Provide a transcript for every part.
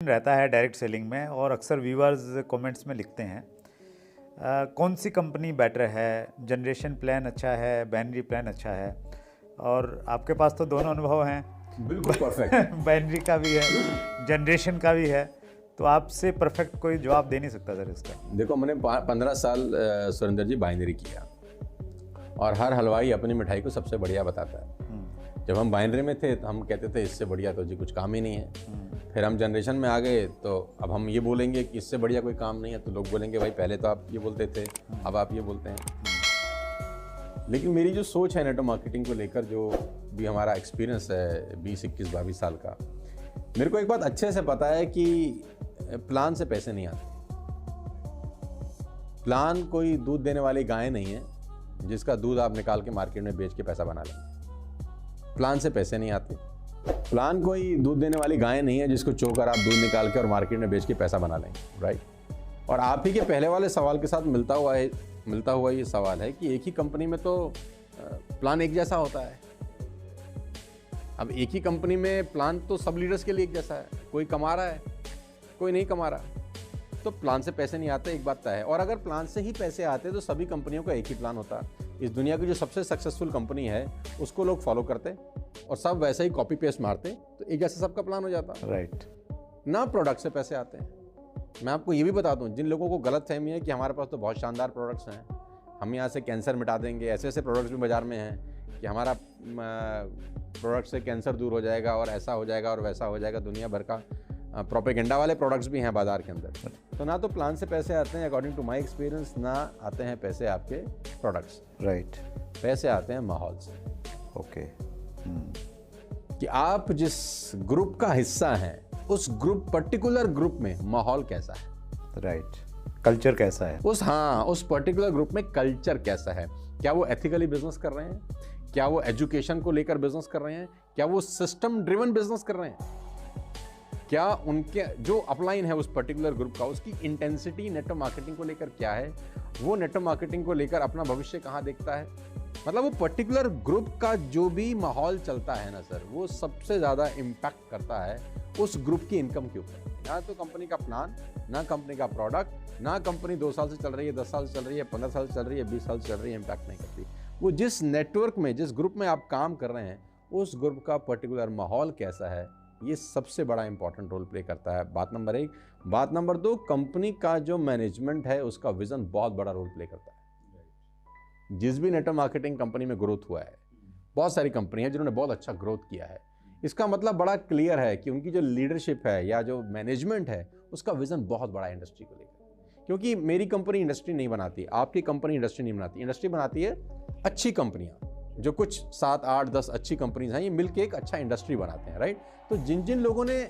रहता है direct selling में और अक्सर व्यूअर्स कमेंट्स में लिखते हैं कौन सी कंपनी बेटर है, जनरेशन प्लान अच्छा है, बाइनरी प्लान अच्छा है। और आपके पास तो दोनों अनुभव हैं, बिल्कुल परफेक्ट। बाइनरी का भी है, जनरेशन का भी है, तो आपसे परफेक्ट कोई जवाब दे नहीं सकता सर इसका। देखो, मैंने 15 साल सुरेंद्र जी बाइनरी किया और हर हलवाई अपनी मिठाई को सबसे बढ़िया बताता है। जब हम बाइनरी में थे तो हम कहते थे इससे बढ़िया तो जी कुछ काम ही नहीं है। फिर हम जनरेशन में आ गए तो अब हम ये बोलेंगे कि इससे बढ़िया कोई काम नहीं है, तो लोग बोलेंगे भाई पहले तो आप ये बोलते थे, अब आप ये बोलते हैं। लेकिन मेरी जो सोच है नेटवर्क मार्केटिंग को लेकर, जो भी हमारा एक्सपीरियंस है 20, 21, 22 साल का, मेरे को एक बात अच्छे से पता है कि प्लान से पैसे नहीं आते। प्लान कोई दूध देने वाली गाय नहीं है जिसका दूध आप निकाल के मार्केट में बेच के पैसा बना लेंगे। प्लान से पैसे नहीं आते। प्लान कोई दूध देने वाली गाय नहीं है जिसको चोकर आप दूध निकाल के और मार्केट में बेच के पैसा बना लेंगे, राइट। और आप ही के पहले वाले सवाल के साथ मिलता हुआ ये सवाल है कि एक ही कंपनी में तो प्लान एक जैसा होता है। अब एक ही कंपनी में प्लान तो सब लीडर्स के लिए एक जैसा है, कोई कमा रहा है कोई नहीं कमा रहा, तो प्लान से पैसे नहीं आते, एक बात तय है। और अगर प्लान से ही पैसे आते तो सभी कंपनियों का एक ही प्लान होता। इस दुनिया की जो सबसे सक्सेसफुल कंपनी है उसको लोग फॉलो करते और सब वैसे ही कॉपी पेस्ट मारते, तो एक जैसा सबका प्लान हो जाता, राइट। ना प्रोडक्ट से पैसे आते हैं। मैं आपको ये भी बता दूं, जिन लोगों को गलत फहमी है कि हमारे पास तो बहुत शानदार प्रोडक्ट्स हैं, हम यहाँ से कैंसर मिटा देंगे, ऐसे ऐसे प्रोडक्ट्स भी बाजार में हैं कि हमारा प्रोडक्ट से कैंसर दूर हो जाएगा और ऐसा हो जाएगा और वैसा हो जाएगा, दुनिया भर का प्रोपेगेंडा वाले प्रोडक्ट्स भी हैं बाजार के अंदर। तो ना तो प्लान से पैसे आते हैं अकॉर्डिंग टू माय एक्सपीरियंस, ना आते हैं पैसे आपके प्रोडक्ट्स, राइट। पैसे आते हैं माहौल से। ओके। कि आप जिस ग्रुप का हिस्सा हैं उस पर्टिकुलर ग्रुप में माहौल कैसा है, राइट। कल्चर कैसा है उस पर्टिकुलर ग्रुप में कल्चर कैसा है। क्या वो एथिकली बिजनेस कर रहे हैं, क्या वो एजुकेशन को लेकर बिजनेस कर रहे हैं, क्या वो सिस्टम ड्रिवन बिजनेस कर रहे हैं, क्या उनके जो अपलाइन है उस पर्टिकुलर ग्रुप का, उसकी इंटेंसिटी नेटवर्क मार्केटिंग को लेकर क्या है, वो नेटवर्क मार्केटिंग को लेकर अपना भविष्य कहाँ देखता है। मतलब वो पर्टिकुलर ग्रुप का जो भी माहौल चलता है ना सर, वो सबसे ज़्यादा इम्पैक्ट करता है उस ग्रुप की इनकम के ऊपर। ना तो कंपनी का प्लान, ना कंपनी का प्रोडक्ट, ना कंपनी 2 साल से चल रही है, 10 साल से चल रही है, 15 साल से चल रही है, 20 साल से चल रही है, इम्पैक्ट नहीं करती। वो जिस नेटवर्क में, जिस ग्रुप में आप काम कर रहे हैं, उस ग्रुप का पर्टिकुलर माहौल कैसा है, ये सबसे बड़ा इंपॉर्टेंट रोल प्ले करता है। बात नंबर 1। बात नंबर 2, कंपनी का जो मैनेजमेंट है उसका विजन बहुत बड़ा रोल प्ले करता है। जिस भी नेटवर्क मार्केटिंग कंपनी में ग्रोथ हुआ है, बहुत सारी कंपनी है जिन्होंने बहुत अच्छा ग्रोथ किया है, इसका मतलब बड़ा क्लियर है कि उनकी जो लीडरशिप है या जो मैनेजमेंट है उसका विजन बहुत बड़ा है इंडस्ट्री को लेकर। क्योंकि मेरी कंपनी इंडस्ट्री नहीं बनाती, आपकी कंपनी इंडस्ट्री नहीं बनाती, इंडस्ट्री बनाती है अच्छी कंपनियां, जो कुछ 7, 8, 10 अच्छी कंपनीज हैं, ये मिलके एक अच्छा इंडस्ट्री बनाते हैं, राइट। तो जिन लोगों ने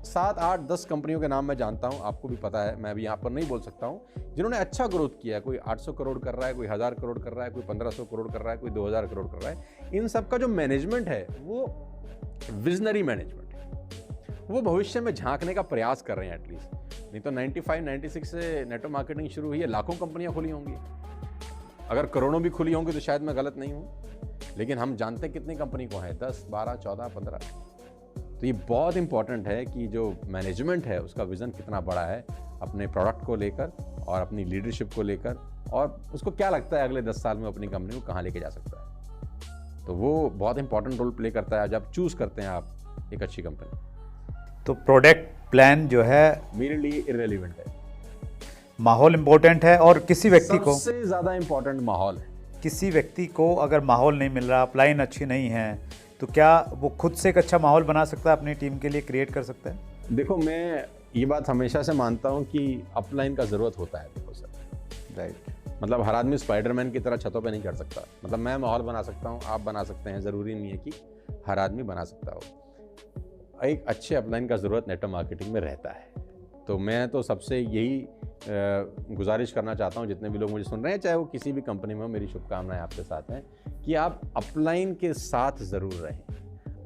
7, 8, 10 कंपनियों के नाम मैं जानता हूं, आपको भी पता है, मैं अभी यहाँ पर नहीं बोल सकता हूं, जिन्होंने अच्छा ग्रोथ किया है, कोई 800 करोड़ कर रहा है, कोई 1000 करोड़ कर रहा है, कोई 1500 करोड़ कर रहा है, कोई 2000 करोड़ कर रहा है, इन सब का जो मैनेजमेंट है वो विजनरी मैनेजमेंट है। वो भविष्य में झांकने का प्रयास कर रहे हैं एटलीस्ट। नहीं तो 95, 96 से नेटवर्क मार्केटिंग शुरू हुई है, लाखों कंपनियां खुली होंगी, अगर करोड़ों भी खुली होंगी तो शायद मैं गलत नहीं हूं, लेकिन हम जानते हैं कितनी कंपनी को है, 10, 12, 14, 15। तो ये बहुत इंपॉर्टेंट है कि जो मैनेजमेंट है उसका विजन कितना बड़ा है अपने प्रोडक्ट को लेकर और अपनी लीडरशिप को लेकर, और उसको क्या लगता है अगले 10 साल में अपनी कंपनी को कहाँ लेके जा सकता है। तो वो बहुत इंपॉर्टेंट रोल प्ले करता है जब चूज करते हैं आप एक अच्छी कंपनी। तो प्रोडक्ट प्लान जो है मेरे लिए इररिलेवेंट है, माहौल इम्पोर्टेंट है। और किसी व्यक्ति को सबसे ज़्यादा इंपॉर्टेंट माहौल है। किसी व्यक्ति को अगर माहौल नहीं मिल रहा, प्लान अच्छी नहीं है, तो क्या वो खुद से एक अच्छा माहौल बना सकता है, अपनी टीम के लिए क्रिएट कर सकता है? देखो, मैं ये बात हमेशा से मानता हूँ कि अपलाइन का ज़रूरत होता है। देखो सर, राइट। मतलब हर आदमी स्पाइडरमैन की तरह छतों पे नहीं चढ़ सकता। मतलब मैं माहौल बना सकता हूँ, आप बना सकते हैं, ज़रूरी नहीं है कि हर आदमी बना सकता हो। एक अच्छे अपलाइन का ज़रूरत नेटवर्क मार्केटिंग में रहता है। तो मैं तो सबसे यही गुजारिश करना चाहता हूँ, जितने भी लोग मुझे सुन रहे हैं, चाहे वो किसी भी कंपनी में हो, मेरी शुभकामनाएं आपके साथ हैं कि आप अपलाइन के साथ ज़रूर रहें।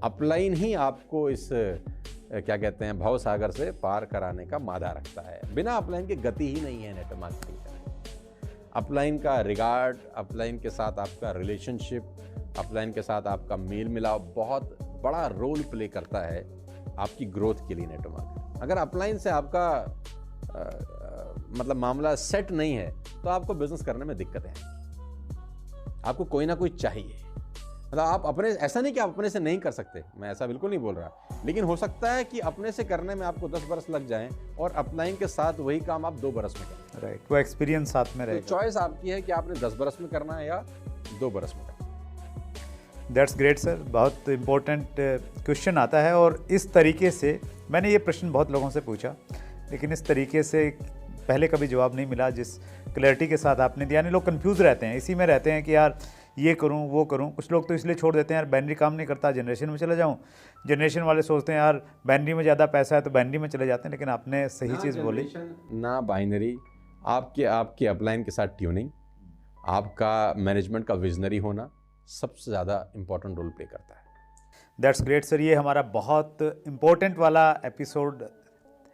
अपलाइन ही आपको इस क्या कहते हैं भव सागर से पार कराने का मादा रखता है। बिना अपलाइन की गति ही नहीं है नेटवर्क मार्केटिंग का। अपलाइन का रिगार्ड, अपलाइन के साथ आपका रिलेशनशिप, अपलाइन के साथ आपका मेल मिलाप बहुत बड़ा रोल प्ले करता है आपकी ग्रोथ के लिए नेटवर्क मार्केटिंग। अगर अपलाइन से आपका मतलब मामला सेट नहीं है तो आपको बिजनेस करने में दिक्कतें हैं। आपको कोई ना कोई चाहिए। मतलब आप अपने, ऐसा नहीं कि आप अपने से नहीं कर सकते, मैं ऐसा बिल्कुल नहीं बोल रहा, लेकिन हो सकता है कि अपने से करने में आपको 10 बरस लग जाएं और अपलाइन के साथ वही काम आप 2 बरस में करें। राइट, वो एक्सपीरियंस साथ में तो रहेगा। चॉइस आपकी है कि आपने 10 बरस में करना है या 2 बरस में करना दैट्स ग्रेट सर, बहुत इम्पोर्टेंट क्वेश्चन आता है और इस तरीके से मैंने ये प्रश्न बहुत लोगों से पूछा, लेकिन इस तरीके से पहले कभी जवाब नहीं मिला जिस क्लैरिटी के साथ आपने दिया। यानी लोग कंफ्यूज रहते हैं, इसी में रहते हैं कि यार ये करूं वो करूं। कुछ लोग तो इसलिए छोड़ देते हैं यार बाइनरी काम नहीं करता, जनरेशन में चला जाऊं। जनरेशन वाले सोचते हैं यार बाइनरी में ज़्यादा पैसा है तो बाइनरी में चले जाते हैं। लेकिन आपने सही चीज़ बोली, ना बाइनरी, आपके अपलाइन के साथ ट्यूनिंग, आपका मैनेजमेंट का विजनरी होना सबसे ज़्यादा इंपॉर्टेंट रोल प्ले करता है। दैट्स ग्रेट सर, ये हमारा बहुत इम्पोर्टेंट वाला एपिसोड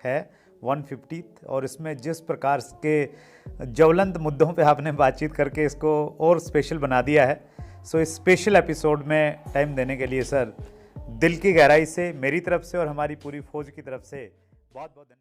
है 150, और इसमें जिस प्रकार के ज्वलंत मुद्दों पे आपने बातचीत करके इसको और स्पेशल बना दिया है। सो इस स्पेशल एपिसोड में टाइम देने के लिए सर दिल की गहराई से मेरी तरफ से और हमारी पूरी फौज की तरफ से बहुत बहुत धन्यवाद।